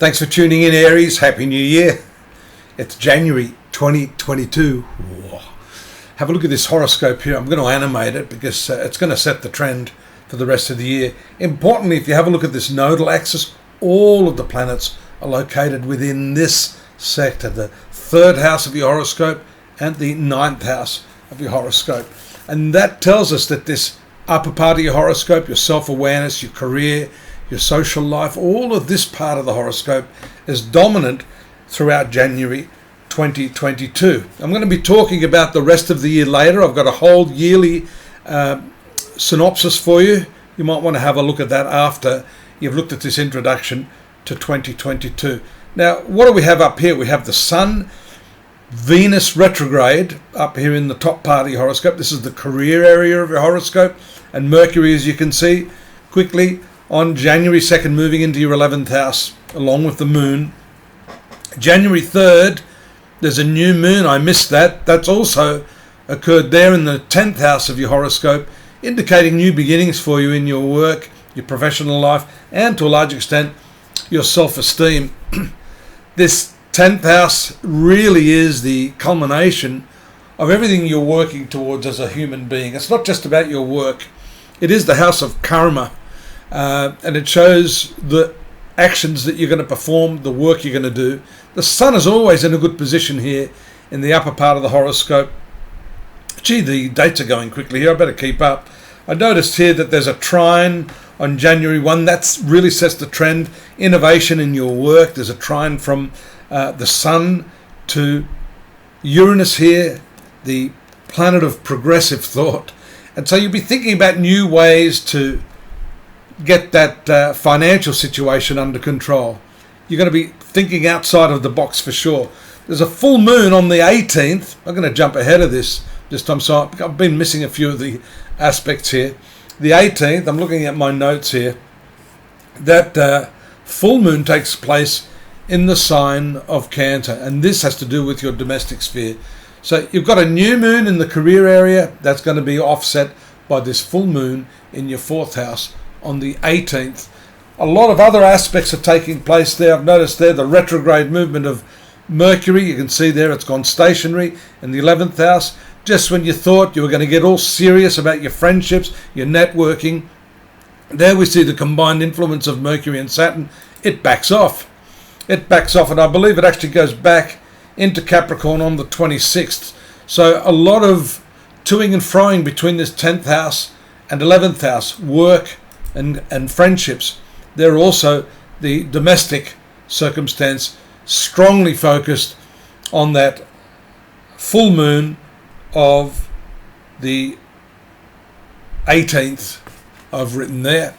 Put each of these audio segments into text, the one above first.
Thanks for tuning in, Aries. Happy New Year. It's January 2022. Whoa. Have a look at this horoscope here. I'm going to animate it because it's going to set the trend for the rest of the year. Importantly, if you have a look at this nodal axis, all of the planets are located within this sector, the third house of your horoscope and the ninth house of your horoscope. And that tells us that this upper part of your horoscope, your self-awareness, your career, your social life, all of this part of the horoscope is dominant throughout January 2022. I'm going to be talking about the rest of the year later. I've got a whole yearly synopsis for you. You might want to have a look at that after you've looked at this introduction to 2022. Now, what do we have up here? We have the Sun, Venus retrograde up here in the top part of your horoscope. This is the career area of your horoscope. And Mercury, as you can see, quickly on January 2nd, moving into your 11th house, along with the moon. January 3rd, there's a new moon. I missed that. That's also occurred there in the 10th house of your horoscope, indicating new beginnings for you in your work, your professional life, and to a large extent, your self-esteem. This 10th house really is the culmination of everything you're working towards as a human being. It's not just about your work. It is the house of karma. And it shows the actions that you're going to perform, the work you're going to do. The Sun is always in a good position here in the upper part of the horoscope. Gee, the dates are going quickly here. I better keep up. I noticed here that there's a trine on January 1. That really sets the trend. Innovation in your work. There's a trine from the Sun to Uranus here, the planet of progressive thought. And so you'll be thinking about new ways to get that financial situation under control. You're going to be thinking outside of the box for sure. There's a full moon on the 18th. I'm going to jump ahead of this time, so I've been missing a few of the aspects here. The 18th, I'm looking at my notes here. That full moon takes place in the sign of Cancer, and this has to do with your domestic sphere. So you've got a new moon in the career area that's going to be offset by this full moon in your fourth house on the 18th. A lot of other aspects are taking place there. I've noticed there the retrograde movement of Mercury. You can see there it's gone stationary in the 11th house. Just when you thought you were going to get all serious about your friendships, your networking, there we see the combined influence of Mercury and Saturn. It backs off. It backs off, and I believe it actually goes back into Capricorn on the 26th. So a lot of toing and froing between this 10th house and 11th house, work and friendships. They're also the domestic circumstance, strongly focused on that full moon of the 18th I've written there.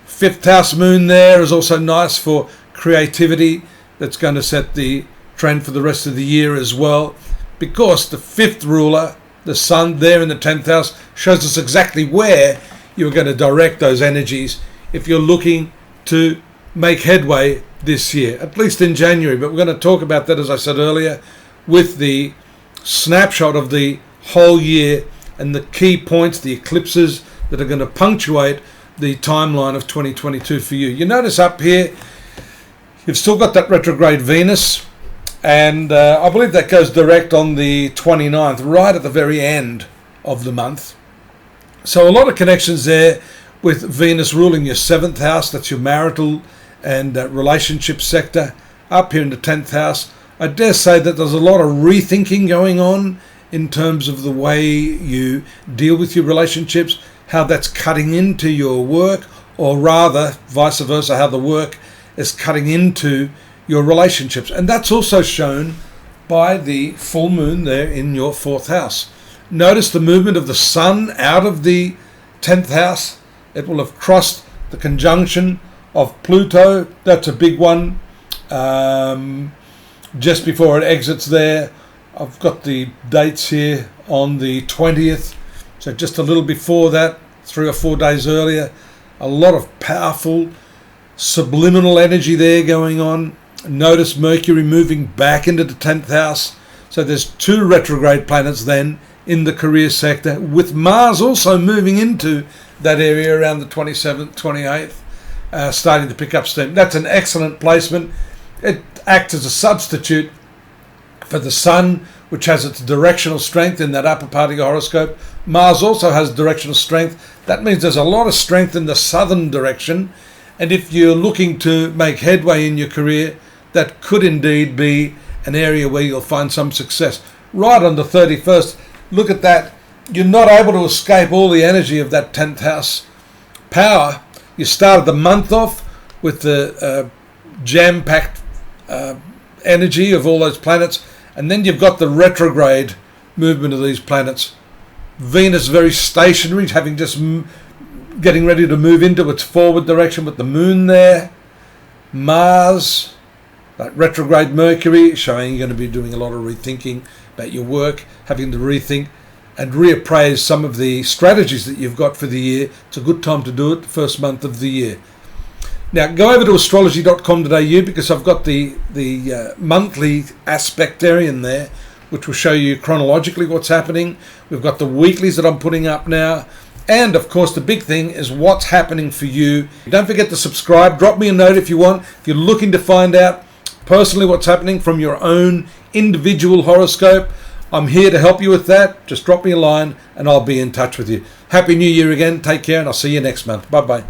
Fifth house moon there is also nice for creativity. That's going to set the trend for the rest of the year as well, because the fifth ruler, the Sun, there in the 10th house, shows us exactly where you're going to direct those energies if you're looking to make headway this year, at least in January. But we're going to talk about that, as I said earlier, with the snapshot of the whole year and the key points, the eclipses that are going to punctuate the timeline of 2022 for you. You notice up here, you've still got that retrograde Venus, and I believe that goes direct on the 29th, right at the very end of the month. So a lot of connections there with Venus ruling your 7th house. That's your marital and relationship sector. Up here in the 10th house, I dare say that there's a lot of rethinking going on in terms of the way you deal with your relationships, how that's cutting into your work, or rather vice versa, how the work is cutting into your relationships. And that's also shown by the full moon there in your 4th house. Notice the movement of the Sun out of the 10th house. It will have crossed the conjunction of Pluto. That's a big one. Just before it exits there, I've got the dates here on the 20th. So just a little before that, 3 or 4 days earlier. A lot of powerful subliminal energy there going on. Notice Mercury moving back into the 10th house. So there's 2 retrograde planets then in the career sector, with Mars also moving into that area around the 27th, 28th, starting to pick up steam. That's an excellent placement. It acts as a substitute for the sun, which has its directional strength in that upper part of your horoscope. Mars also has directional strength. That means there's a lot of strength in the southern direction. And if you're looking to make headway in your career, that could indeed be an area where you'll find some success. Right on the 31st, look at that. You're not able to escape all the energy of that 10th house power. You started the month off with the jam-packed energy of all those planets, and then you've got the retrograde movement of these planets. Venus very stationary, having just getting ready to move into its forward direction with the moon there. Mars, that retrograde Mercury, showing you're going to be doing a lot of rethinking about your work, having to rethink and reappraise some of the strategies that you've got for the year. It's a good time to do it, the first month of the year. Now, go over to astrology.com.au because I've got the monthly aspectarian there, which will show you chronologically what's happening. We've got the weeklies that I'm putting up now. And, of course, the big thing is what's happening for you. Don't forget to subscribe. Drop me a note if you want. If you're looking to find out personally what's happening from your own individual horoscope, I'm here to help you with that. Just drop me a line and I'll be in touch with you. Happy New Year again. Take care and I'll see you next month. Bye-bye.